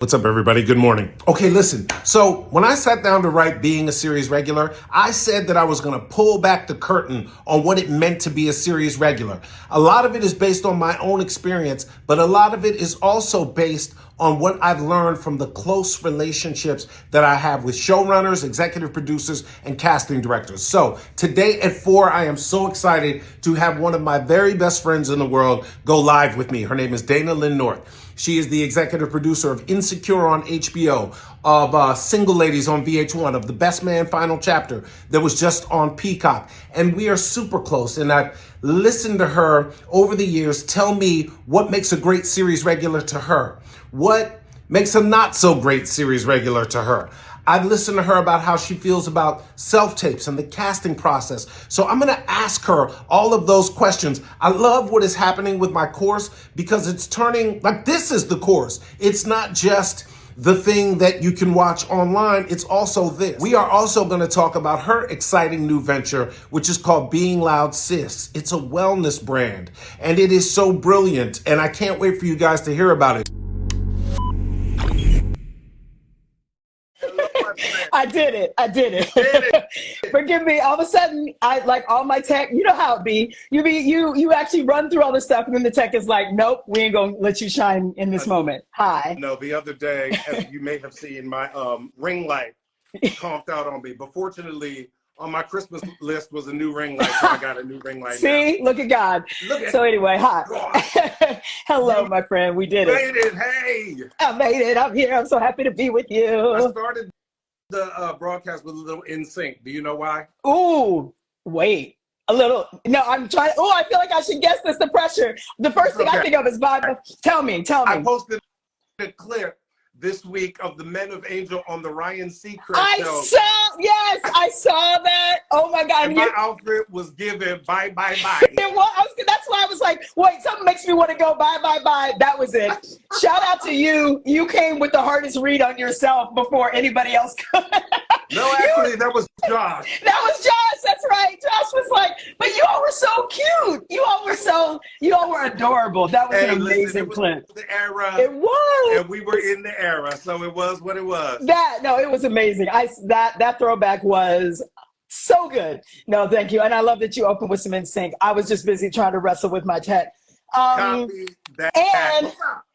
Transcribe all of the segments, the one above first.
What's up, everybody? Good morning. Okay, listen. So when I sat down to write Being a Series Regular, I said that I was going to pull back the curtain on what it meant to be a series regular. A lot of it is based on my own experience, but a lot of it is also based on what I've learned from the close relationships that I have with showrunners, executive producers, and casting directors. So today at 4, I am so excited to have one of my very best friends in the world go live with me. Her name is Dayna Lynne North. She is the executive producer of Insecure on HBO, of Single Ladies on VH1, of The Best Man Final Chapter that was just on Peacock. And we are super close. And I've listened to her over the years tell me what makes a great series regular to her, what makes a not so great series regular to her. I've listened to her about how she feels about self-tapes and the casting process. So I'm going to ask her all of those questions. I love what is happening with my course because it's turning, like, this is the course. It's not just the thing that you can watch online. It's also this. We are also going to talk about her exciting new venture, which is called Being Loud Sis. It's a wellness brand, and it is so brilliant, and I can't wait for you guys to hear about it. I did it. Forgive me. All of a sudden, I like all my tech. You know how it be. You actually run through all this stuff, and then the tech is like, nope, we ain't gonna let you shine in this moment. Hi. No, the other day, as you may have seen, my ring light conked out on me. But fortunately, on my Christmas list was a new ring light, so I got a new ring light. See, now. Look at God. So anyway, hi. Hello, my friend. We did it. Made it. Hey. I made it. I'm here. I'm so happy to be with you. I started the broadcast with a little in sync. Do you know why? Ooh, wait. A little. No, I'm trying. Oh, I feel like I should guess this. The pressure. The first thing I think of is Bible. Tell me. I posted a clip this week of the Men of Angel on the Ryan Seacrest show. Yes, I saw that. Oh my God. And my outfit was given bye, bye, bye. That's why I was like, wait, something makes me want to go bye, bye, bye. That was it. Shout out to you. You came with the hardest read on yourself before anybody else could. No, actually, that was Josh. That was Josh. That's right. Josh was like, but you all were so cute. You all were adorable. That was an amazing clip. The era. It was. And we were in the era, so it was what it was. It was amazing. That throwback was so good. No, thank you. And I love that you opened with some NSYNC. I was just busy trying to wrestle with my tech. Copy that. And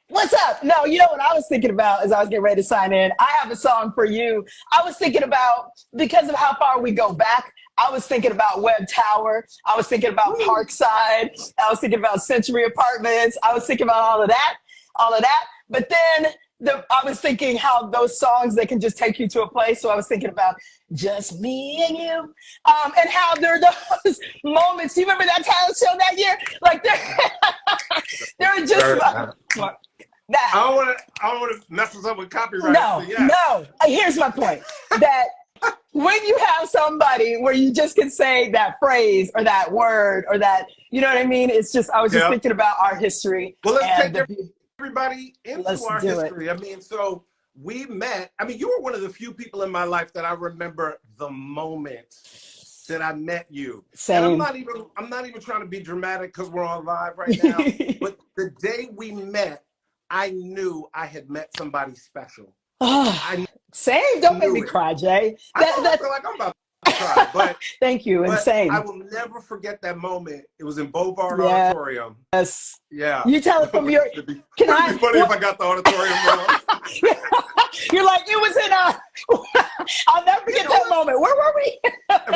what's up? No, you know what I was thinking about as I was getting ready to sign in? I have a song for you. I was thinking about, because of how far we go back, I was thinking about Webb Tower. I was thinking about Parkside. I was thinking about Century Apartments. I was thinking about all of that. But then I was thinking how those songs, they can just take you to a place. So I was thinking about Just Me and You, and how there are those moments. Do you remember that talent show that year? Like there are just that. I don't want to mess us up with copyright. No. Here's my point. That when you have somebody where you just can say that phrase or that word or that, you know what I mean? It's just, I was just thinking about our history. Well, let's take everybody into our history. I mean, so we met. I mean, you were one of the few people in my life that I remember the moment that I met you. Same. And I'm not even trying to be dramatic because we're on live right now. But the day we met, I knew I had met somebody special. Same. Don't make me cry, Jay. I feel like I'm about to cry, but thank you. And same. I will never forget that moment. It was in Bovard Auditorium. Yes. Yeah. You tell it from your. It'd be funny if I got the auditorium wrong. You're like, it was in I'll never forget that moment. Where were we?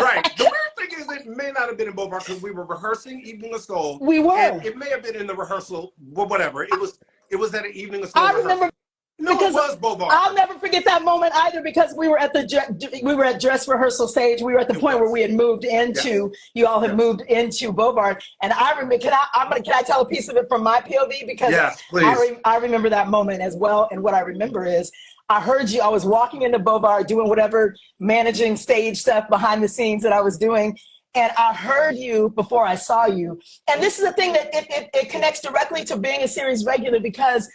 Right. The weird thing is, it may not have been in Bovard because we were rehearsing Evening of Soul. We were. And it may have been in the rehearsal, well, whatever. It was at an Evening of Soul. I remember. No, it was Bovard. I'll never forget that moment either, because we were at dress rehearsal stage. We were at the point where we had moved into. You all had moved into Bovard, and I remember. Can I tell a piece of it from my POV, because please. I remember that moment as well. And what I remember is, I heard you. I was walking into Bovard doing whatever managing stage stuff behind the scenes that I was doing. And I heard you before I saw you. And this is the thing that it connects directly to being a series regular, because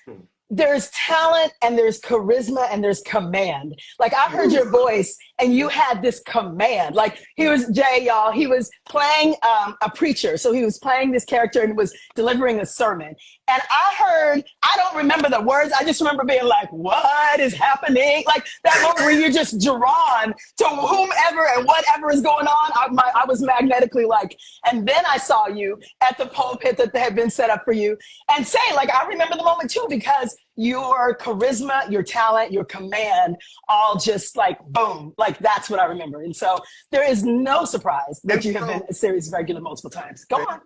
there's talent and there's charisma and there's command. Like, I heard your voice and you had this command. Like, he was, Jay, y'all, he was playing a preacher. So he was playing this character and was delivering a sermon. And I don't remember the words. I just remember being like, what is happening? Like that moment where you're just drawn to whomever and whatever is going on. I was magnetically like, and then I saw you at the pulpit that had been set up for you, and say, like, I remember the moment too, because your charisma, your talent, your command, all just like boom, like that's what I remember. And so there is no surprise that you have been a series regular multiple times. Go on.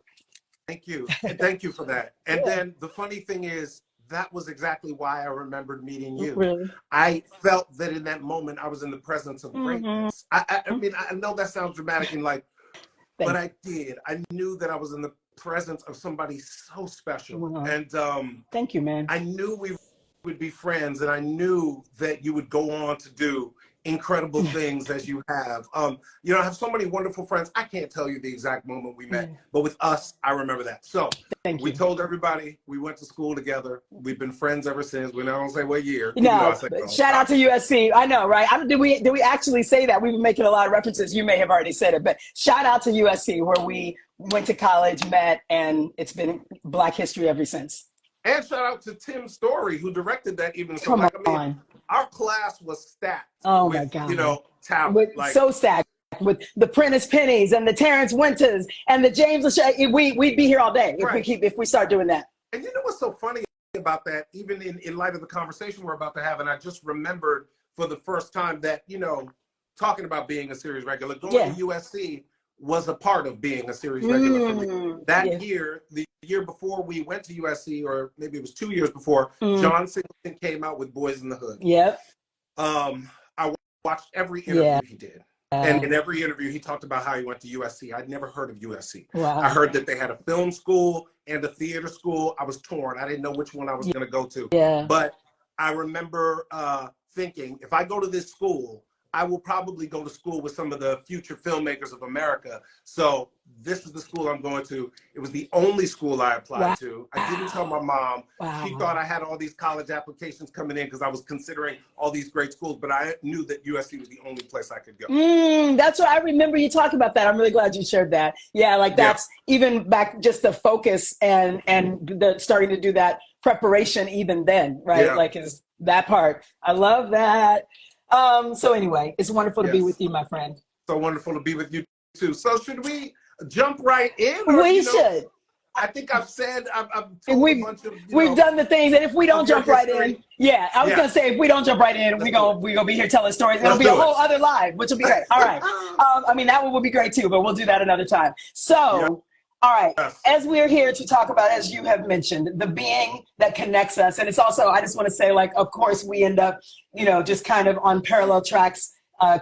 Thank you. And thank you for that. And then the funny thing is, that was exactly why I remembered meeting you. Really? I felt that in that moment, I was in the presence of greatness. I mean, I know that sounds dramatic and like, but I did. I knew that I was in the presence of somebody so special. Wow. And thank you, man. I knew we would be friends, and I knew that you would go on to do incredible things as you have. You know, I have so many wonderful friends. I can't tell you the exact moment we met, but with us, I remember that. So we told everybody we went to school together. We've been friends ever since. We're not gonna say what year. No, shout out to USC. I know, right? Did we actually say that? We've been making a lot of references. You may have already said it, but shout out to USC, where we went to college, met, and it's been Black history ever since. And shout out to Tim Story, who directed that. Even so, Come like, I mean, on. our class was stacked. Oh with, my God. You know, talent. Like, so stacked with the Prentice Pennies and the Terrence Winters and the James Lachey. We'd be here all day if we start doing that. And you know what's so funny about that, even in light of the conversation we're about to have, and I just remembered for the first time that, you know, talking about being a series regular, going to USC was a part of being a series regular for me. That year, the year before we went to USC, or maybe it was 2 years before, John Singleton came out with Boys in the Hood. Yep. I watched every interview he did. And in every interview, he talked about how he went to USC. I'd never heard of USC. Wow. I heard that they had a film school and a theater school. I was torn. I didn't know which one I was going to go to. Yeah. But I remember thinking, if I go to this school, I will probably go to school with some of the future filmmakers of America. So this is the school I'm going to. It was the only school I applied to. I didn't tell my mom. She thought I had all these college applications coming in because I was considering all these great schools, but I knew that USC was the only place I could go. That's what I remember you talking about that. I'm really glad you shared that. Yeah, like that's even back just the focus and the starting to do that preparation even then, right? Yeah. Like is that part. I love that. So anyway, it's wonderful to be with you, my friend. So wonderful to be with you too. So should we jump right in? We should. I think I've said, I've told a bunch of, we've done the things, and if we don't jump right in, I was gonna say, if we don't jump right in, we're gonna be here telling stories. It'll be a whole other live, which will be great. All right. I mean, that one will be great too, but we'll do that another time. So, all right, as we're here to talk about, as you have mentioned, the being that connects us. And it's also, I just want to say, like, of course, we end up, you know, just kind of on parallel tracks,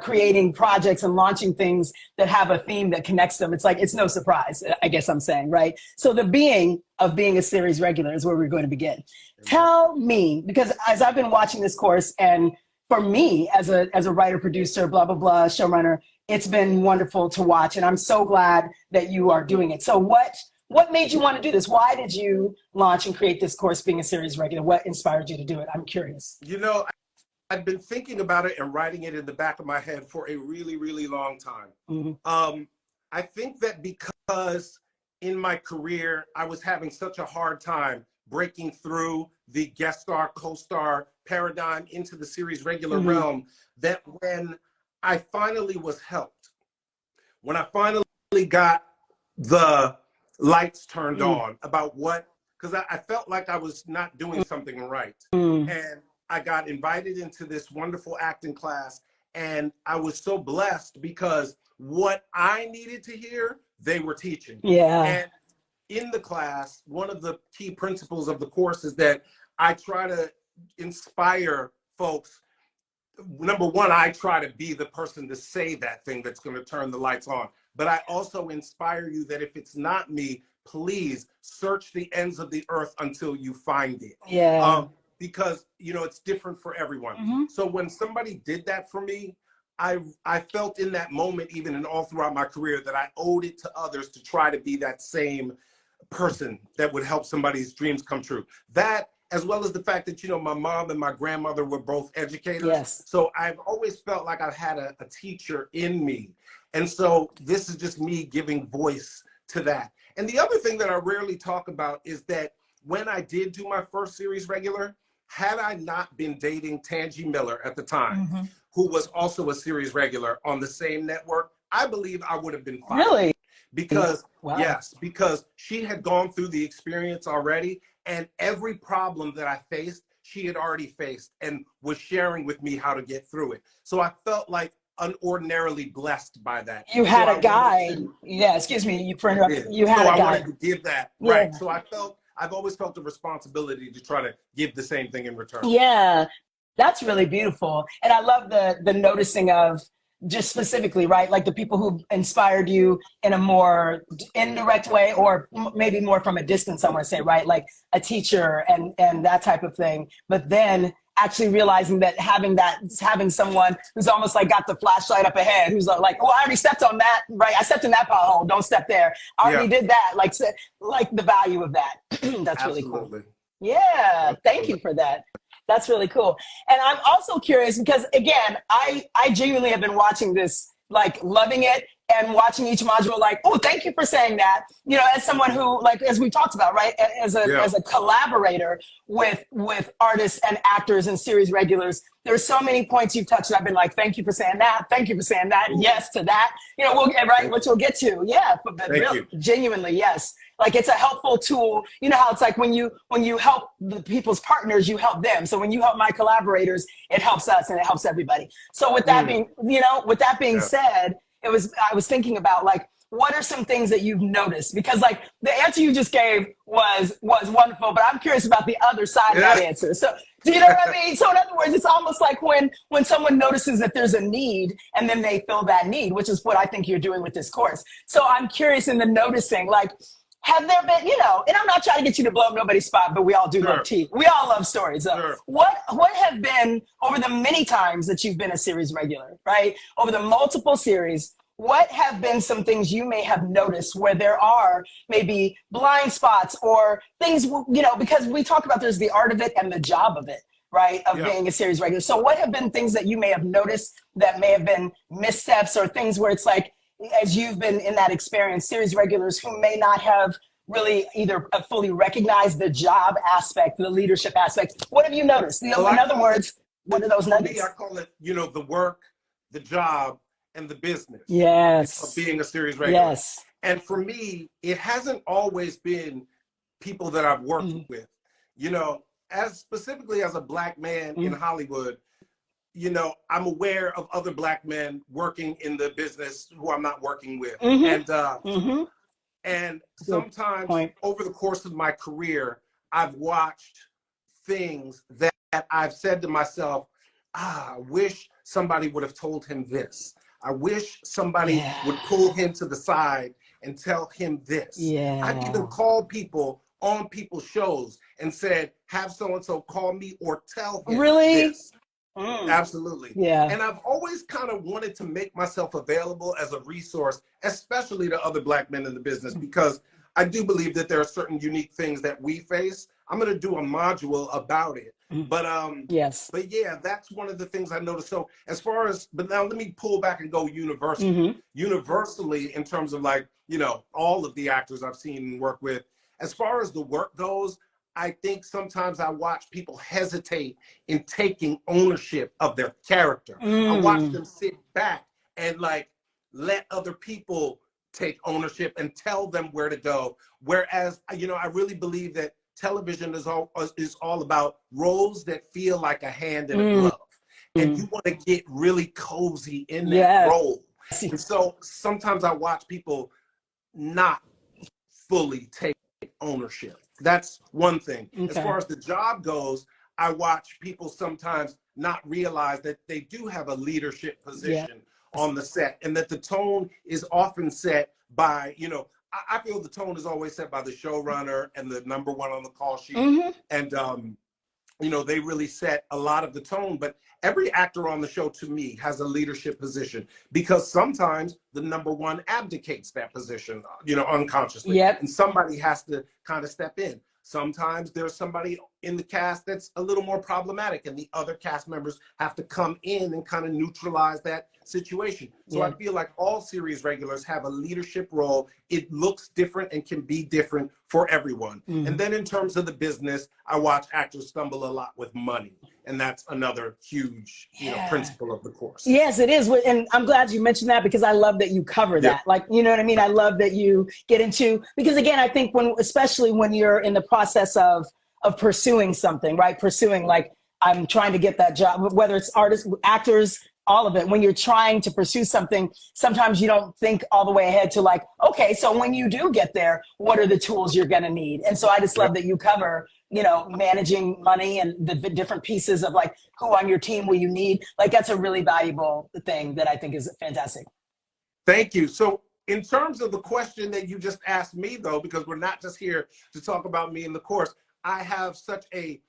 creating projects and launching things that have a theme that connects them. It's like, it's no surprise, I guess I'm saying, right? So the being of being a series regular is where we're going to begin. Tell me, because as I've been watching this course, and for me as a writer, producer, blah, blah, blah, showrunner, it's been wonderful to watch, and I'm so glad that you are doing it. So what made you want to do this? Why did you launch and create this course, being a series regular? What inspired you to do it? I'm curious. You know, I've been thinking about it and writing it in the back of my head for a really, really long time. I think that because in my career, I was having such a hard time breaking through the guest star, co-star paradigm into the series regular realm, that when I finally was helped, when I finally got the lights turned on about because I felt like I was not doing something right. And I got invited into this wonderful acting class, and I was so blessed because what I needed to hear, they were teaching. Yeah. And in the class, one of the key principles of the course is that I try to inspire folks. Number one, I try to be the person to say that thing that's going to turn the lights on. But I also inspire you that if it's not me, please search the ends of the earth until you find it. Yeah. Because, you know, it's different for everyone. So when somebody did that for me, I felt in that moment, even and all throughout my career, that I owed it to others to try to be that same person that would help somebody's dreams come true. That, as well as the fact that, you know, my mom and my grandmother were both educators. Yes. So I've always felt like I've had a teacher in me. And so this is just me giving voice to that. And the other thing that I rarely talk about is that when I did do my first series regular, had I not been dating Tangi Miller at the time, who was also a series regular on the same network, I believe I would have been fired. Really? Because, Wow. yes, because she had gone through the experience already, and every problem that I faced, she had already faced and was sharing with me how to get through it. So I felt like unordinarily blessed by that. You had so a guide. Yeah, excuse me for interrupting. You had so a I guide. wanted to give that, Yeah. right? So I've always felt the responsibility to try to give the same thing in return. Yeah, that's really beautiful. And I love the noticing of just specifically, right? Like the people who inspired you in a more indirect way, or maybe more from a distance, I want to say, right? Like a teacher and that type of thing. But then actually realizing that having someone who's almost like got the flashlight up ahead, who's like, oh, I already stepped on that, right? I stepped in that pothole, don't step there. I already did that. Like the value of that. That's really cool. Yeah, thank you for that. That's really cool. And I'm also curious because, again, I genuinely have been watching this, like loving it and watching each module like, oh, thank you for saying that. You know, as someone who, like, as we talked about, right, as a collaborator with artists and actors and series regulars, there's so many points you've touched. And I've been like, thank you for saying that. Thank you for saying that. Yes to that. You know, we'll get right, which we'll get to. Yeah, but really, genuinely, yes. Like it's a helpful tool. You know how it's like when you help the people's partners, you help them. So when you help my collaborators, it helps us and it helps everybody. So with that being said, I was thinking about like, what are some things that you've noticed? Because like the answer you just gave was wonderful, but I'm curious about the other side of that answer. So do you know what I mean? So in other words, it's almost like when someone notices that there's a need and then they fill that need, which is what I think you're doing with this course. So I'm curious in the noticing, like, have there been, you know, and I'm not trying to get you to blow up nobody's spot, but we all do love tea. We all love stories. What have been, over the many times that you've been a series regular, right? Over the multiple series, what have been some things you may have noticed where there are maybe blind spots or things, you know, because we talk about there's the art of it and the job of it, right? Of being a series regular. So what have been things that you may have noticed that may have been missteps or things where it's like, as you've been in that experience, series regulars who may not have really either fully recognized the job aspect, the leadership aspect. What have you noticed? In other words, what are those nuggets? I call it, you know, the work, the job, and the business. Yes. Of being a series regular. Yes. And for me, it hasn't always been people that I've worked with. You know, specifically as a Black man in Hollywood, you know, I'm aware of other Black men working in the business who I'm not working with. And sometimes over the course of my career, I've watched things that I've said to myself, I wish somebody would have told him this. I wish somebody would pull him to the side and tell him this. I've even called people on people's shows and said, have so-and-so call me or tell him this. Absolutely. And I've always kind of wanted to make myself available as a resource, especially to other Black men in the business, because I do believe that there are certain unique things that we face. I'm going to do a module about it. But but yeah, that's one of the things I noticed. So as far as, but now let me pull back and go universally. Universally, in terms of like, you know, all of the actors I've seen and work with, as far as the work goes, I think sometimes I watch people hesitate in taking ownership of their character. I watch them sit back and like let other people take ownership and tell them where to go. Whereas, you know, I really believe that television is all about roles that feel like a hand in a glove. And you want to get really cozy in that role. And so sometimes I watch people not fully take ownership. That's one thing. As far as the job goes, I watch people sometimes not realize that they do have a leadership position on the set, and that the tone is often set by, you know, I feel the tone is always set by the showrunner and the number one on the call sheet. And, you know, they really set a lot of the tone, but every actor on the show to me has a leadership position, because sometimes the number one abdicates that position, you know, unconsciously, and somebody has to kind of step in. Sometimes there's somebody in the cast that's a little more problematic, and the other cast members have to come in and kind of neutralize that situation. So I feel like all series regulars have a leadership role. It looks different and can be different for everyone. And then in terms of the business, I watch actors stumble a lot with money. And that's another huge, principle of the course. Yes, it is. And I'm glad you mentioned that, because I love that you cover that. Like, you know what I mean? I love that you get into, because again, I think especially when you're in the process of pursuing something, right? Pursuing, like, I'm trying to get that job, whether it's artists, actors, all of it. When you're trying to pursue something, sometimes you don't think all the way ahead to, like, okay, so when you do get there, what are the tools you're going to need? And so I just love that you cover, managing money and the different pieces of, like, who on your team will you need. Like, that's a really valuable thing that I think is fantastic. Thank you. So in terms of the question that you just asked me, though, because we're not just here to talk about me in the course, I have such a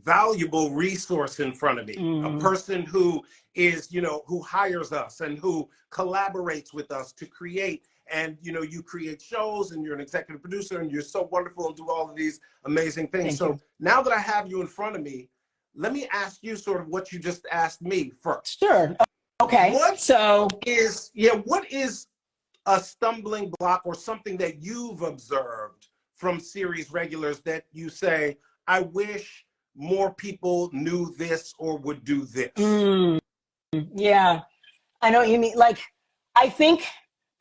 valuable resource in front of me, a person who is, who hires us and who collaborates with us to create. And, you create shows, and you're an executive producer, and you're so wonderful and do all of these amazing things. So now that I have you in front of me, let me ask you sort of what you just asked me first. Sure. Okay. What is a stumbling block or something that you've observed from series regulars that you say, I wish more people knew this or would do this? Yeah, I know what you mean. Like, I think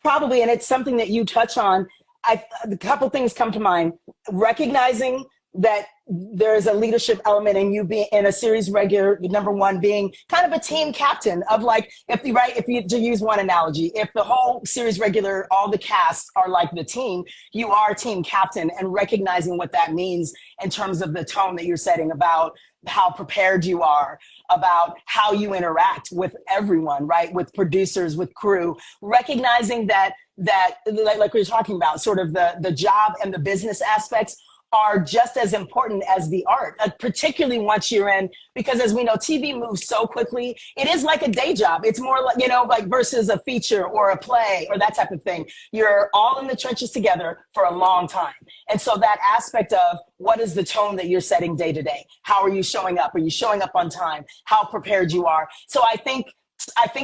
probably, and it's something that you touch on, a couple things come to mind. Recognizing that there's a leadership element in you being in a series regular, number one, being kind of a team captain of, like, if you to use one analogy, if the whole series regular, all the casts are like the team, you are team captain, and recognizing what that means in terms of the tone that you're setting about how prepared you are, about how you interact with everyone, right? With producers, with crew, recognizing that like we were talking about, sort of the job and the business aspects are just as important as the art, particularly once you're in, because as we know, TV moves so quickly. It is like a day job. It's more like, like versus a feature or a play or that type of thing. You're all in the trenches together for a long time. And so that aspect of what is the tone that you're setting day to day? How are you showing up? Are you showing up on time? How prepared you are? So I think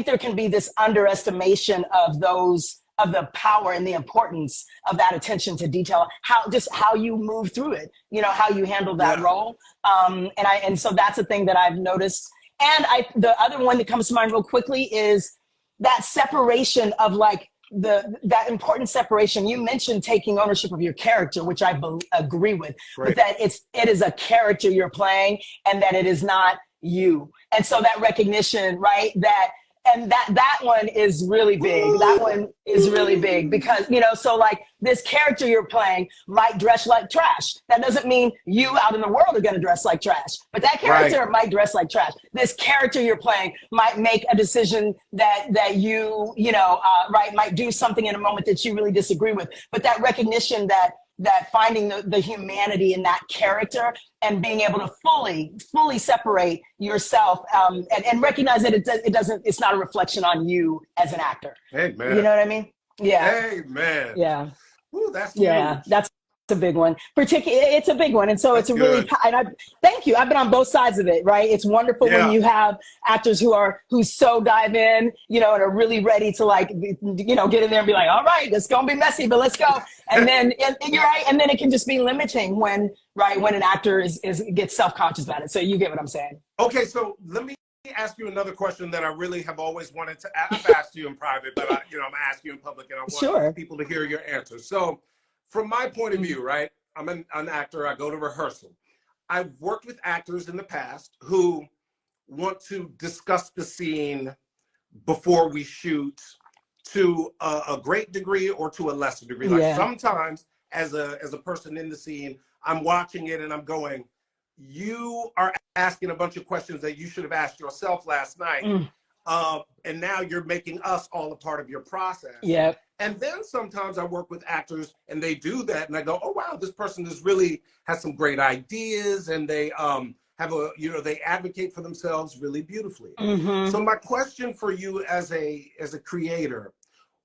there can be this underestimation of the power and the importance of that attention to detail, how you move through it, how you handle that role. And so that's a thing that I've noticed. And the other one that comes to mind real quickly is that separation of, like, that important separation. You mentioned taking ownership of your character, which I agree with, but that it is a character you're playing, and that it is not you. And so that recognition, right, and that one is really big. That one is really big because, so, like, this character you're playing might dress like trash. That doesn't mean you out in the world are going to dress like trash, but that character might dress like trash. This character you're playing might make a decision that you might do something in a moment that you really disagree with. But that recognition that finding the humanity in that character and being able to fully separate yourself and recognize that it's not a reflection on you as an actor. Amen. You know what I mean? Yeah. Amen. Yeah. Ooh, that's yeah. huge. That's a big one. It's a big one. And so it's a really, and thank you. I've been on both sides of it, right? It's wonderful when you have actors who so dive in, and are really ready to, like, get in there and be like, all right, it's going to be messy, but let's go. And then and you're right. And then it can just be limiting when an actor gets self-conscious about it. So you get what I'm saying. Okay. So let me ask you another question that I really have always wanted to ask. I've asked you in private, but I'm going to ask you in public, and I want people to hear your answer. So, from my point of view, right, I'm an actor. I go to rehearsal. I've worked with actors in the past who want to discuss the scene before we shoot to a great degree or to a lesser degree. Like, sometimes as a person in the scene, I'm watching it and I'm going, you are asking a bunch of questions that you should have asked yourself last night. And now you're making us all a part of your process. Yep. And then sometimes I work with actors and they do that, and I go, oh wow, this person has some great ideas, and they they advocate for themselves really beautifully. So my question for you as a creator,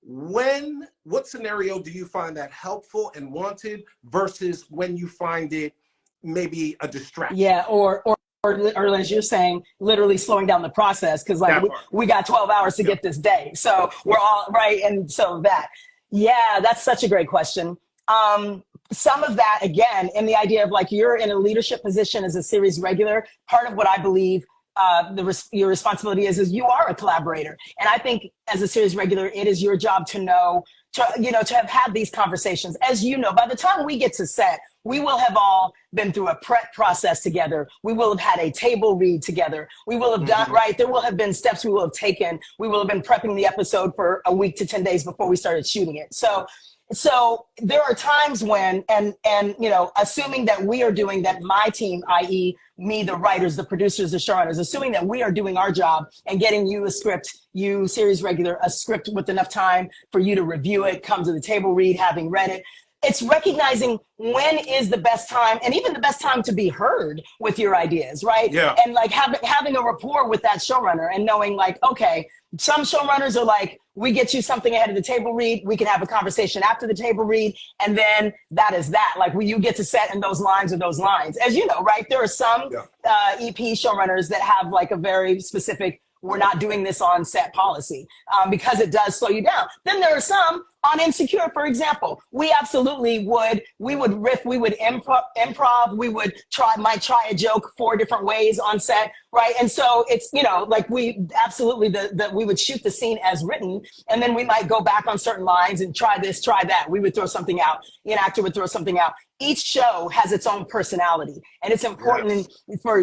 what scenario do you find that helpful and wanted versus when you find it maybe a distraction. Yeah, or as you're saying, literally slowing down the process because like we got 12 hours to get this day. So we're all right. And so yeah, that's such a great question. Some of that, again, in the idea of like you're in a leadership position as a series regular, part of what I believe your responsibility is you are a collaborator. And I think as a series regular, it is your job to know, to have had these conversations. As you know, by the time we get to set, we will have all been through a prep process together. We will have had a table read together. We will have done, right? There will have been steps we will have taken. We will have been prepping the episode for a week to 10 days before we started shooting it. So there are times when, and assuming that we are doing that, my team, i.e. me, the writers, the producers, the showrunners, assuming that we are doing our job and getting you a script, you series regular, a script with enough time for you to review it, come to the table read, having read it. It's recognizing when is the best time, and even the best time to be heard with your ideas, right? Yeah. And like having a rapport with that showrunner and knowing like, okay, some showrunners are like, we get you something ahead of the table read, we can have a conversation after the table read, and then that is that. Like you get to set in those lines or those lines. As you know, right? There are some EP showrunners that have like a very specific, we're not doing this on set policy because it does slow you down. Then there are some on Insecure, for example. We absolutely we would riff, we would improv, we would might try a joke 4 different ways on set, right? And so it's, like we absolutely, we would shoot the scene as written, and then we might go back on certain lines and try this, try that. We would throw something out. An actor would throw something out. Each show has its own personality, and it's important for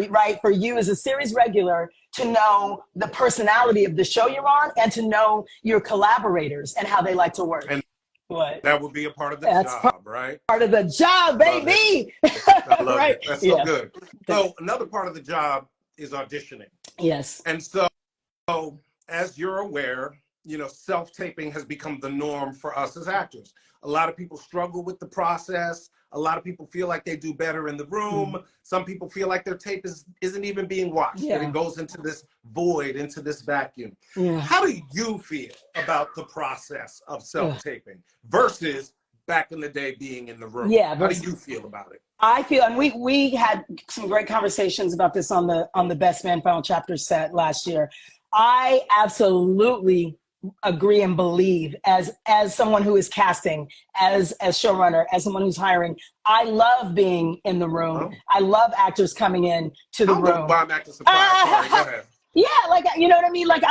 you as a series regular to know the personality of the show you're on and to know your collaborators and how they like to work. And what? That would be a part of the job, right? Part of the job, baby. I love right? it. That's so good. So another part of the job is auditioning. Yes. And so as you're aware, self-taping has become the norm for us as actors. A lot of people struggle with the process. A lot of people feel like they do better in the room. Some people feel like their tape isn't even being watched. And it goes into this void, into this vacuum. How do you feel about the process of self-taping versus back in the day being in the room? How do you feel about it? I feel, and we had some great conversations about this on the Best Man Final Chapter set last year. I absolutely agree and believe as someone who is casting, as showrunner, as someone who's hiring, I love being in the room. I love actors coming in to the room. I'm acting surprised. Sorry, go ahead. Yeah, like, you know what I mean? Like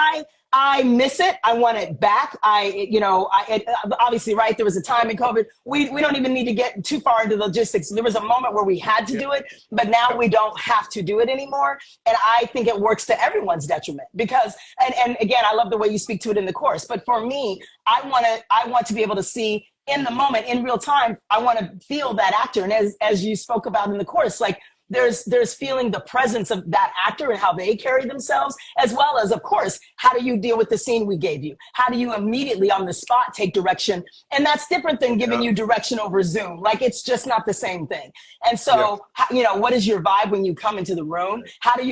I miss it. I want it back. Obviously, right, there was a time in COVID. We don't even need to get too far into logistics. There was a moment where we had to do it, but now we don't have to do it anymore. And I think it works to everyone's detriment because, and again, I love the way you speak to it in the course. But for me, I want to be able to see in the moment, in real time. I want to feel that actor. And as you spoke about in the course, like, there's feeling the presence of that actor and how they carry themselves, as well as, of course, how do you deal with the scene we gave you? How do you immediately on the spot take direction? And that's different than giving you direction over Zoom. Like, it's just not the same thing. And so, what is your vibe when you come into the room? How do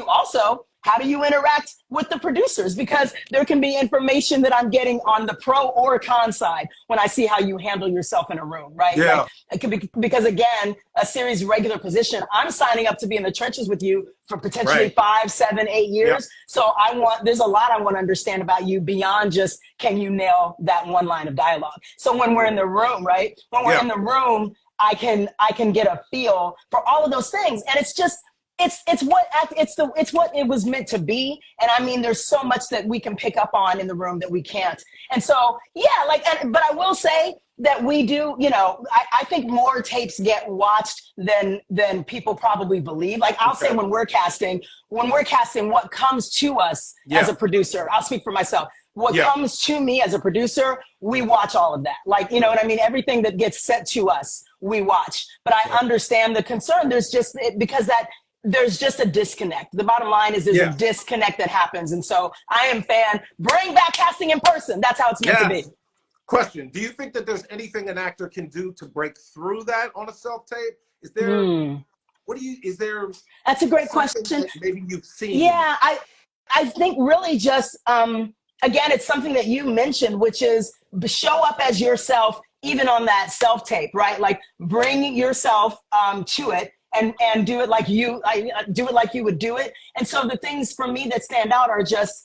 you interact with the producers? Because there can be information that I'm getting on the pro or con side when I see how you handle yourself in a room, right? Yeah. Like, it could be, because again, a series regular position, I'm signing up to be in the trenches with you for potentially 5, 7, 8 years. Yeah. So there's a lot I want to understand about you beyond just, can you nail that one line of dialogue? So when we're in the room, right? When we're in the room, I can get a feel for all of those things. And it's just, it's what it was meant to be. And I mean, there's so much that we can pick up on in the room that we can't. And so, but I will say that we do, I think more tapes get watched than people probably believe. Like, I'll say when we're casting, what comes to us as a producer, I'll speak for myself. What comes to me as a producer, we watch all of that. Like, you know what I mean? Everything that gets sent to us, we watch. But I understand the concern. There's just a disconnect. The bottom line is there's a disconnect that happens. And so I am bring back casting in person. That's how it's meant to be. Question. Do you think that there's anything an actor can do to break through that on a self-tape? Is there, That's a great question. That maybe you've seen. Yeah, I think really just, again, it's something that you mentioned, which is show up as yourself, even on that self-tape, right? Like, bring yourself to it. and do it like do it like you would do it. And so the things for me that stand out are just,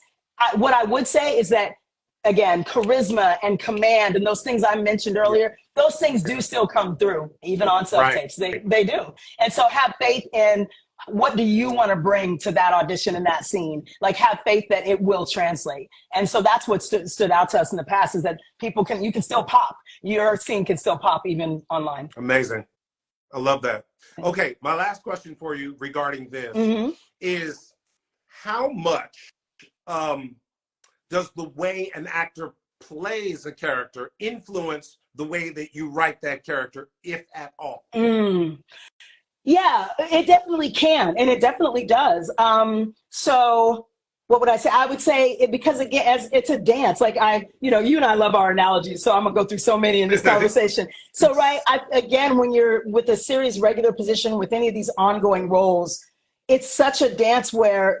what I would say is that, again, charisma and command and those things I mentioned earlier, those things do still come through, even on self-tapes. They do. And so have faith in, what do you want to bring to that audition and that scene? Like, have faith that it will translate. And so that's what stood out to us in the past, is that you can still pop. Your scene can still pop even online. Amazing. I love that. Okay, my last question for you regarding this is, how much does the way an actor plays a character influence the way that you write that character, if at all? Yeah, it definitely can, and it definitely does. So what would I say? I would say because, again, as it's a dance, like you and I love our analogies, so I'm gonna go through so many in this conversation. So, again, when you're with a series regular position with any of these ongoing roles, it's such a dance where,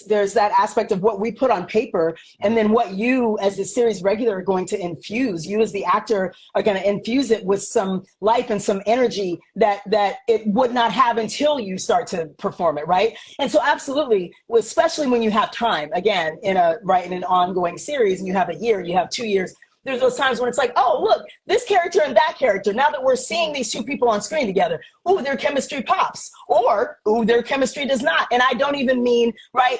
there's that aspect of what we put on paper, and then what you as the series regular are going to infuse. You as the actor are going to infuse it with some life and some energy that it would not have until you start to perform it, right? And so absolutely, especially when you have time, again, in an ongoing series, and you have a year, you have 2 years, there's those times when it's like, oh, look, this character and that character, now that we're seeing these two people on screen together, ooh, their chemistry pops, or, ooh, their chemistry does not. And I don't even mean,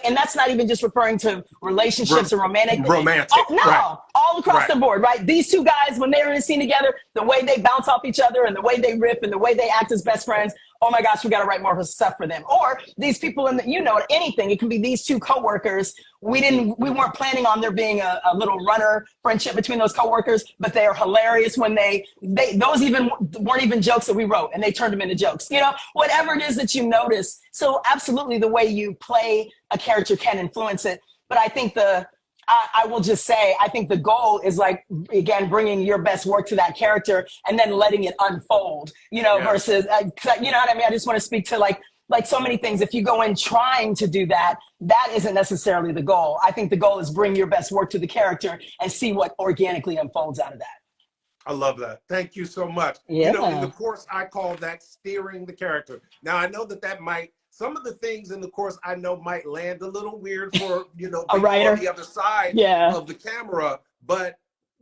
and that's not even just referring to relationships or romantic. All across the board, right? These two guys, when they're in a scene together, the way they bounce off each other and the way they riff and the way they act as best friends, oh my gosh, we got to write more stuff for them. Or these people anything. It can be these two coworkers. We weren't planning on there being a little runner friendship between those coworkers, but they are hilarious when those even weren't even jokes that we wrote, and they turned them into jokes. Whatever it is that you notice. So absolutely, the way you play a character can influence it. But I think I will just say, I think the goal is, like, again, bringing your best work to that character and then letting it unfold, versus, you know what I mean? I just want to speak to like so many things. If you go in trying to do that, that isn't necessarily the goal. I think the goal is bring your best work to the character and see what organically unfolds out of that. I love that. Thank you so much. Yeah. In the course, I call that steering the character. Now, I know that some of the things in the course I know might land a little weird for, a writer on the other side of the camera, but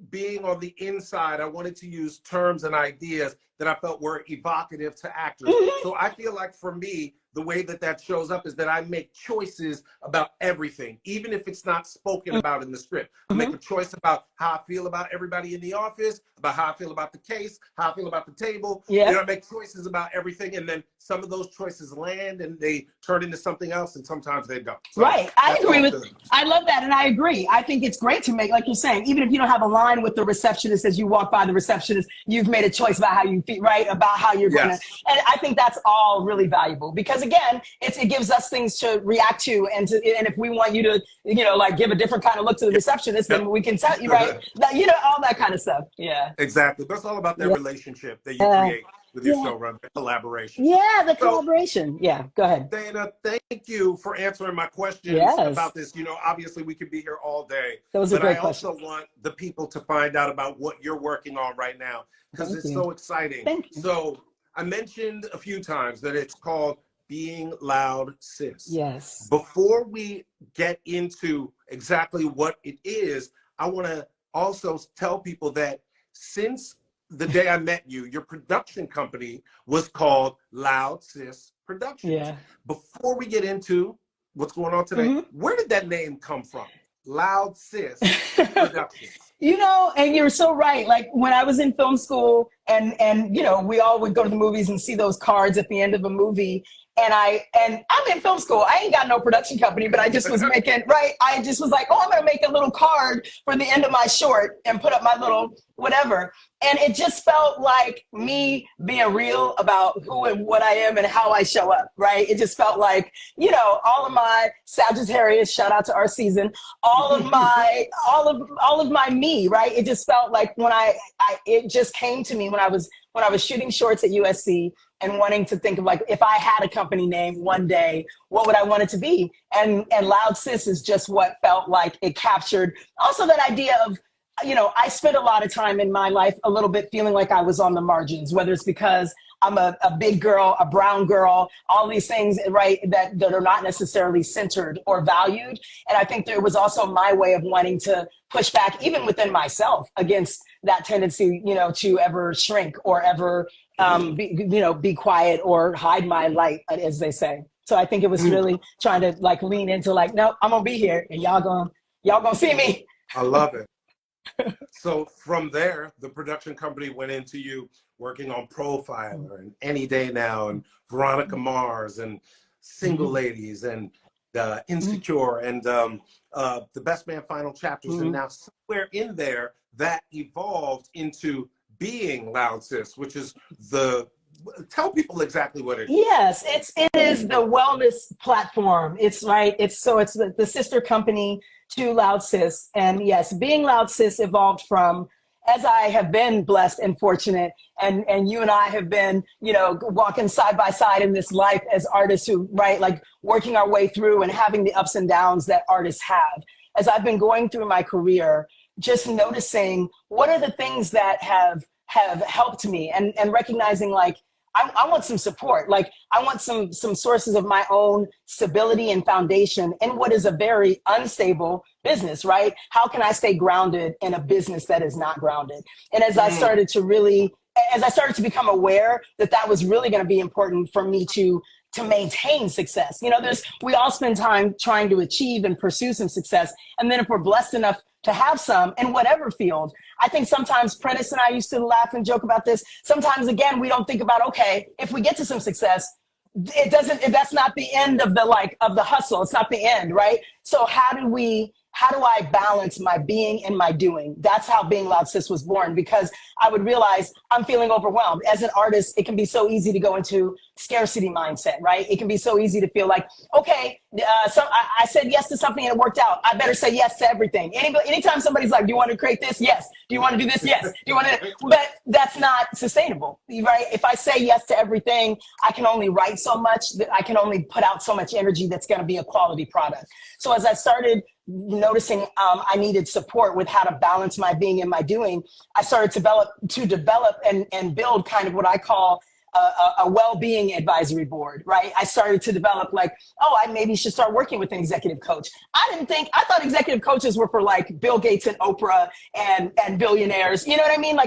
being on the inside, I wanted to use terms and ideas that I felt were evocative to actors. So I feel like, for me, the way that shows up is that I make choices about everything, even if it's not spoken about in the script. I make a choice about how I feel about everybody in the office, about how I feel about the case, how I feel about the table. I make choices about everything, and then some of those choices land and they turn into something else, and sometimes they don't. So I agree I love that, and I agree. I think it's great to make, like you're saying, even if you don't have a line with the receptionist as you walk by the receptionist, you've made a choice about how you feel, right? About how you're going to, and I think that's all really valuable, because again, it gives us things to react to, and if we want you to, like, give a different kind of look to the receptionist, then we can tell you, right? All that kind of stuff. Yeah. Exactly. That's all about that relationship that you create with your showrunner, collaboration. Yeah, the collaboration. Yeah, go ahead. Dayna, thank you for answering my questions about this. Obviously we could be here all day. Those are great questions. I also want the people to find out about what you're working on right now, because it's so exciting. Thank you. So I mentioned a few times that it's called Being Loud Sis. Yes. Before we get into exactly what it is, I want to also tell people that since the day I met you, your production company was called Loud Sis Productions. Yeah. Before we get into what's going on today, where did that name come from? Loud Sis Productions. And you're so right. Like, when I was in film school, and we all would go to the movies and see those cards at the end of a movie. And I'm in film school. I ain't got no production company, but I just was making, I just was like, oh, I'm going to make a little card for the end of my short and put up my little whatever. And it just felt like me being real about who and what I am and how I show up, right? It just felt like, all of my Sagittarius, shout out to our season, all of my me, right? It just felt like when it just came to me when I was shooting shorts at USC and wanting to think of, like, if I had a company name one day, what would I want it to be? And Loud Sis is just what felt like it captured also that idea of I spent a lot of time in my life a little bit feeling like I was on the margins, whether it's because I'm a big girl, a brown girl, all these things, right, that are not necessarily centered or valued. And I think there was also my way of wanting to push back, even within myself, against that tendency, to ever shrink or ever, be quiet or hide my light, as they say. So I think it was really trying to like lean into like, no, I'm gonna be here, and y'all gonna see me. I love it. So from there, the production company went into you working on Profiler and Any Day Now and Veronica Mars and Single Ladies and Insecure and The Best Man Final Chapters. And now somewhere in there that evolved into Being Loud Sis, which is tell people exactly what it is. Yes, it is the wellness platform. It's right. It's the sister company to Loud Sis. And yes, Being Loud Sis evolved from, as I have been blessed and fortunate, and you and I have been, walking side by side in this life as artists who, right, like working our way through and having the ups and downs that artists have. As I've been going through my career, just noticing what are the things that have helped me, and recognizing like, I want some support. Like I want some sources of my own stability and foundation in what is a very unstable business, right? How can I stay grounded in a business that is not grounded? And as I started to become aware that was really going to be important for me to maintain success. We all spend time trying to achieve and pursue some success. And then if we're blessed enough to have some in whatever field, I think sometimes Prentice and I used to laugh and joke about this. Sometimes, again, we don't think about, okay, if we get to some success, that's not the end of the hustle. It's not the end, right? So how do I balance my being and my doing? That's how Being Loud Sis was born, because I would realize I'm feeling overwhelmed. As an artist, it can be so easy to go into scarcity mindset, right? It can be so easy to feel like, okay, I said yes to something and it worked out. I better say yes to everything. Anytime somebody's like, do you want to create this? Yes. Do you want to do this? Yes. Do you want to? But that's not sustainable, right? If I say yes to everything, I can only write so much, that I can only put out so much energy that's going to be a quality product. So as I started noticing I needed support with how to balance my being and my doing, I started to develop and build kind of what I call a well-being advisory board, right? I started to develop like, I maybe should start working with an executive coach. I thought executive coaches were for like Bill Gates and Oprah and billionaires, you know what I mean?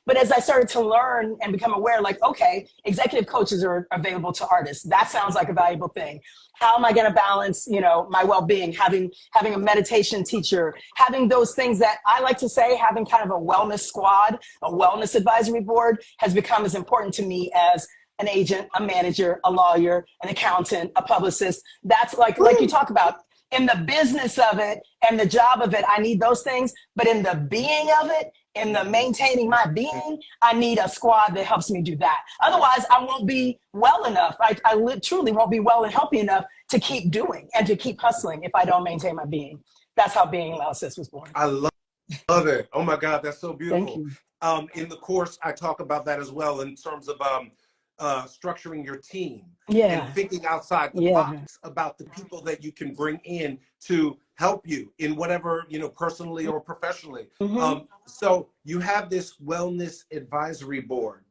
But as I started to learn and become aware, like, okay, executive coaches are available to artists. That sounds like a valuable thing. How am I going to balance, my well-being, having a meditation teacher, having those things that I like to say, having kind of a wellness squad, a wellness advisory board has become as important to me as an agent, a manager, a lawyer, an accountant, a publicist. That's like you talk about. In the business of it and the job of it, I need those things. But in the being of it, in the maintaining my being, I need a squad that helps me do that. Otherwise, I won't be well enough. I truly won't be well and healthy enough to keep doing and to keep hustling if I don't maintain my being. That's how Being Loud Sis was born. I love it. Oh my God, that's so beautiful. Thank you. In the course, I talk about that as well in terms of structuring your team and thinking outside the box about the people that you can bring in to help you in whatever, personally or professionally. So you have this wellness advisory board.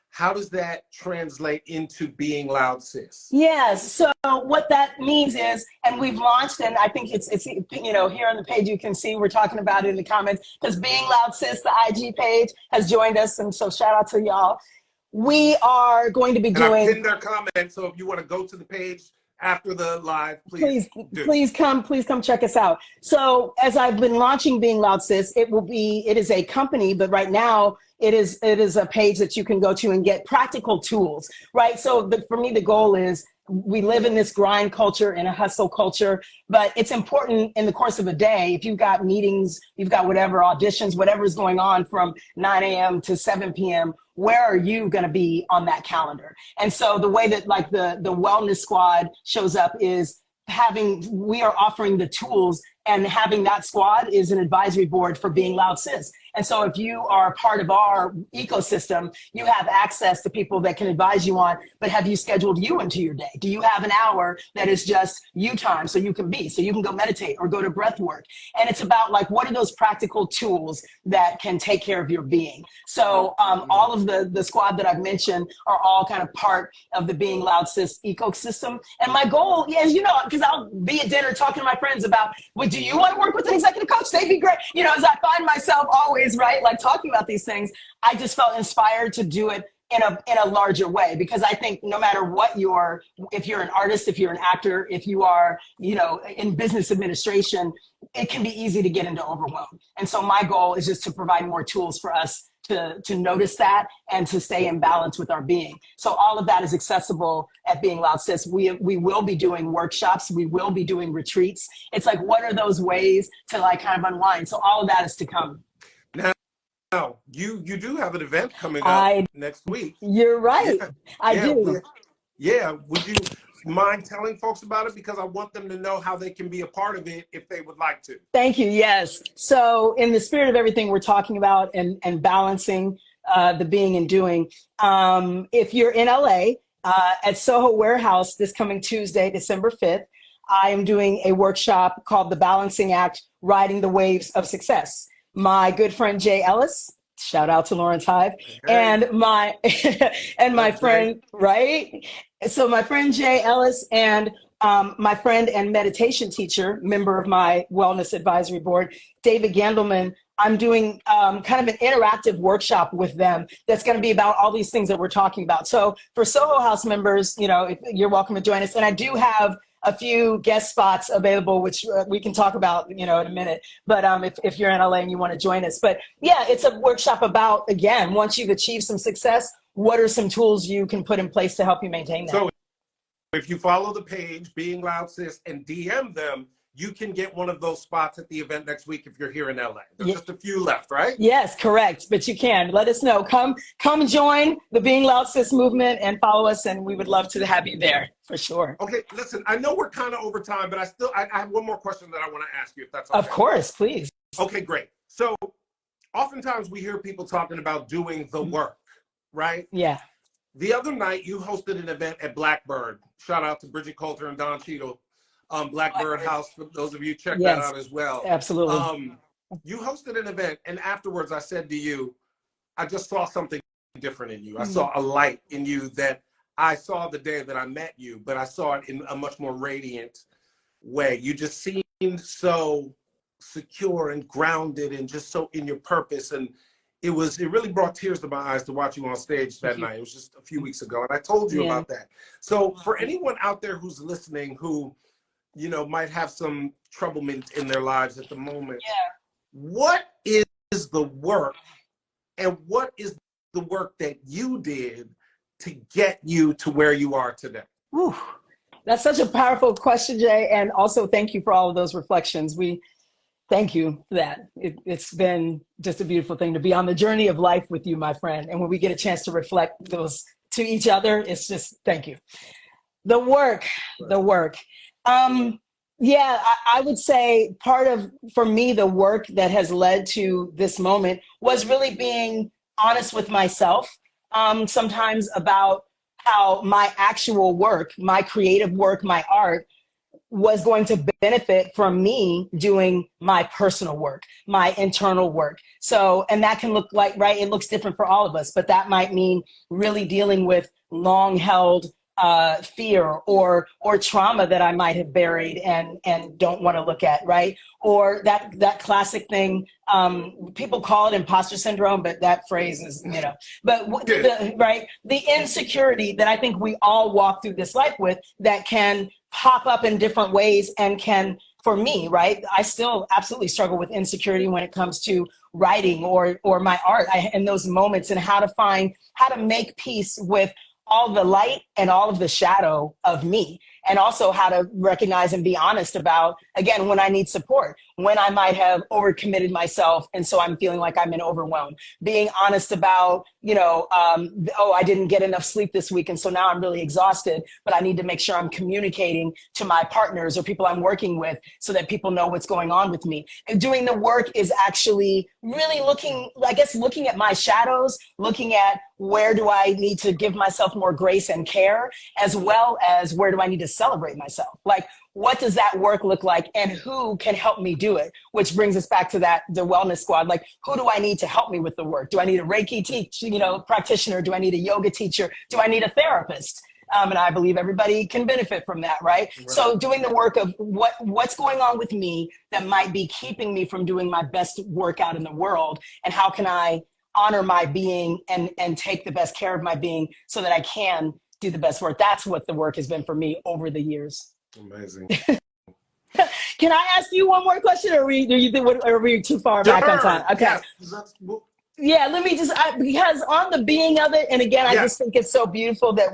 How does that translate into Being Loud Sis? Yes. So what that means is, and we've launched, and I think it's here on the page you can see, we're talking about it in the comments, because Being Loud Sis, the IG page, has joined us, and so shout out to y'all. We are going to be doing. I pinned their comment, so if you want to go to the page after the live, please come check us out. So as I've been launching Being Loud Sis, it is a company, but right now it is a page that you can go to and get practical tools, right? So for me, the goal is, we live in this grind culture and a hustle culture, but it's important in the course of a day, if you've got meetings, you've got whatever auditions, whatever's going on from 9 a.m. to 7 p.m., where are you going to be on that calendar? And so the way that like the wellness squad shows up is we are offering the tools And having that squad is an advisory board for Being Loud Sis. And so if you are a part of our ecosystem, you have access to people that can advise you on, but have you scheduled you into your day? Do you have an hour that is just you time so you can go meditate or go to breath work? And it's about like, what are those practical tools that can take care of your being? So all of the squad that I've mentioned are all kind of part of the Being Loud Sis ecosystem. And my goal is, because I'll be at dinner talking to my friends about, well, do you want to work with an executive coach? They'd be great. As I find myself always, right, like talking about these things, I just felt inspired to do it in a larger way, because I think no matter what if you're an artist, if you're an actor, if you are, in business administration, it can be easy to get into overwhelm. And so my goal is just to provide more tools for us to notice that and to stay in balance with our being. So all of that is accessible at Being Loud Sis. We will be doing workshops. We will be doing retreats. It's like, what are those ways to like kind of unwind? So all of that is to come. Now, you do have an event coming up next week. You're right. Yeah. I do. Yeah. Would you mind telling folks about it? Because I want them to know how they can be a part of it if they would like to. Thank you. Yes. So in the spirit of everything we're talking about and balancing the being and doing, if you're in LA at Soho Warehouse this coming Tuesday, December 5th, I am doing a workshop called The Balancing Act, Riding the Waves of Success. My good friend Jay Ellis, shout out to Lawrence Hive, and my friend, right? So my friend Jay Ellis and my friend and meditation teacher, member of my wellness advisory board, David Gandelman, I'm doing kind of an interactive workshop with them that's going to be about all these things that we're talking about. So for Soho House members, you're welcome to join us. And I do have a few guest spots available, which we can talk about, in a minute. But if you're in LA and you want to join us. But yeah, it's a workshop about, again, once you've achieved some success, what are some tools you can put in place to help you maintain that? So if you follow the page, Being Loud Sis, and DM them, you can get one of those spots at the event next week if you're here in LA. There's just a few left, right? Yes, correct. But you can. Let us know. Come join the Being Loud Sis movement and follow us, and we would love to have you there for sure. Okay, listen, I know we're kind of over time, but I have one more question that I want to ask you, if that's okay. Of course, please. Okay, great. So oftentimes we hear people talking about doing the work, right? Yeah. The other night you hosted an event at Blackbird. Shout out to Bridget Coulter and Don Cheadle. Blackbird House, for those of you, check that out as well. Absolutely. You hosted an event, and afterwards I said to you, I just saw something different in you. I saw a light in you that I saw the day that I met you, but I saw it in a much more radiant way. You just seemed so secure and grounded and just so in your purpose. And it really brought tears to my eyes to watch you on stage that night. It was just a few weeks ago, and I told you about that. So for anyone out there who's listening who might have some troublement in their lives at the moment. Yeah. What is the work, and what is the work that you did to get you to where you are today? Whew. That's such a powerful question, Jay. And also thank you for all of those reflections. We thank you for that. It's been just a beautiful thing to be on the journey of life with you, my friend. And when we get a chance to reflect those to each other, it's just, thank you. The work. I would say for me, the work that has led to this moment was really being honest with myself, sometimes about how my actual work, my creative work, my art was going to benefit from me doing my personal work, my internal work. So, and that can look like, right, it looks different for all of us, but that might mean really dealing with long held fear or trauma that I might have buried and don't want to look at, right? Or that classic thing, people call it imposter syndrome, but that phrase is, but the insecurity that I think we all walk through this life with that can pop up in different ways and can, for me, right? I still absolutely struggle with insecurity when it comes to writing or my art in those moments, and how to make peace with all the light and all of the shadow of me, and also how to recognize and be honest about, again, when I need support, when I might have overcommitted myself. And so I'm feeling like I'm in overwhelm. Being honest about, oh, I didn't get enough sleep this week. And so now I'm really exhausted, but I need to make sure I'm communicating to my partners or people I'm working with so that people know what's going on with me. And doing the work is actually really looking at my shadows, looking at where do I need to give myself more grace and care, as well as where do I need to celebrate myself? Like, what does that work look like and who can help me do it? Which brings us back to the wellness squad. Like, who do I need to help me with the work? Do I need a Reiki practitioner? Do I need a yoga teacher? Do I need a therapist? And I believe everybody can benefit from that, right? So doing the work of what's going on with me that might be keeping me from doing my best work out in the world, and how can I honor my being and take the best care of my being so that I can do the best work. That's what the work has been for me over the years. Amazing. Can I ask you one more question, or are we too far back on time? Okay. Yes. Yeah, let me because on the being of it, and again, I just think it's so beautiful that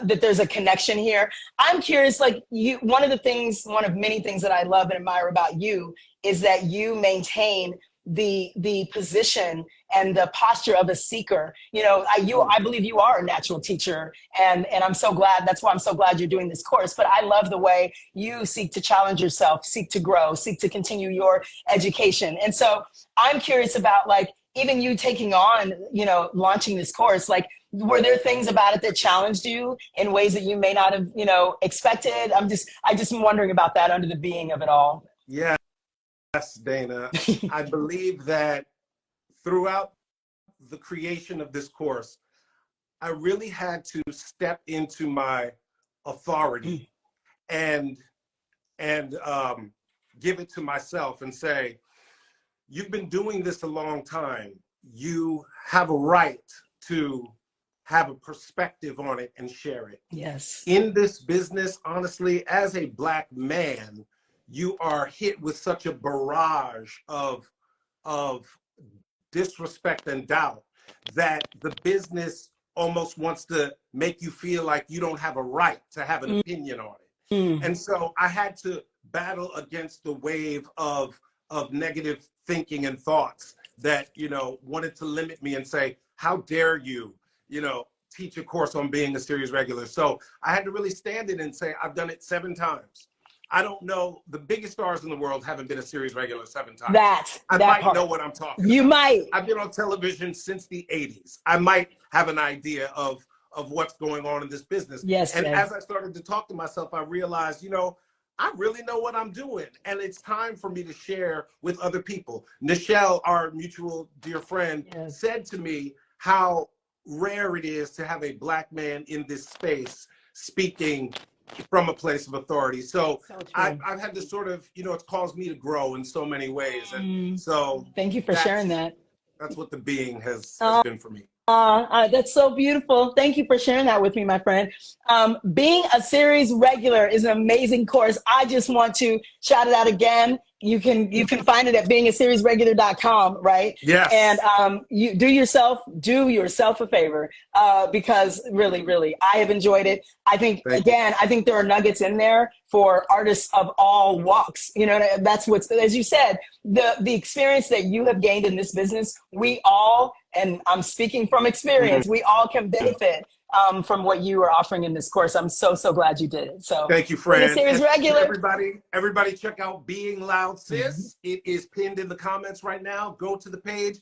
that there's a connection here. I'm curious, like one of many things that I love and admire about you is that you maintain the position and the posture of a seeker. I believe you are a natural teacher, and I'm so glad. That's why I'm so glad you're doing this course. But I love the way you seek to challenge yourself, seek to grow, seek to continue your education. And so I'm curious about, like, even you taking on, launching this course, like, were there things about it that challenged you in ways that you may not have, expected? I just am wondering about that under the being of it all. Yeah. Yes, Dayna. I believe that throughout the creation of this course, I really had to step into my authority and give it to myself and say, you've been doing this a long time. You have a right to have a perspective on it and share it. Yes. In this business, honestly, as a Black man, you are hit with such a barrage of disrespect and doubt that the business almost wants to make you feel like you don't have a right to have an opinion on it. And so I had to battle against the wave of negative thinking and thoughts that, wanted to limit me and say, how dare you, teach a course on being a series regular. So I had to really stand in and say, I've done it 7 times. I don't know, the biggest stars in the world haven't been a series regular 7 times. I might know what I'm talking about. You might. I've been on television since the 80s. I might have an idea of what's going on in this business. Yes. And as I started to talk to myself, I realized, I really know what I'm doing. And it's time for me to share with other people. Nichelle, our mutual dear friend, said to me how rare it is to have a Black man in this space speaking from a place of authority. So I've had to sort of, it's caused me to grow in so many ways. And so thank you for sharing that. That's what the being has been for me. That's so beautiful. Thank you for sharing that with me, my friend. Being a series regular is an amazing course. I just want to shout it out again. You can find it at beingaseriesregular.com, right? Yes. And you do yourself a favor, because really, I have enjoyed it. I think I think there are nuggets in there for artists of all walks. That's what's, as you said, the experience that you have gained in this business, we all, and I'm speaking from experience, we all can benefit from what you are offering in this course. I'm so glad you did it. So thank you, friend. Series regular. Everybody check out Being Loud Sis. It is pinned in the comments right now. Go to the page,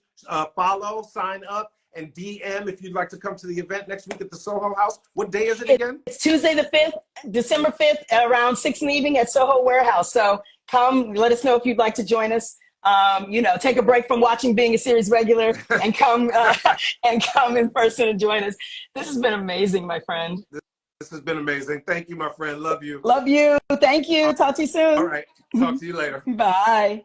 follow, sign up, and DM if you'd like to come to the event next week at the Soho House. What day is it again? It's Tuesday the 5th, December 5th, around 6 in the evening at Soho Warehouse. So come, let us know if you'd like to join us. Take a break from watching Being a Series regular and come in person and join us. This has been amazing, my friend. This has been amazing. Thank you, my friend. Love you. Love you. Thank you. Talk to you soon. All right. Talk to you later. Bye.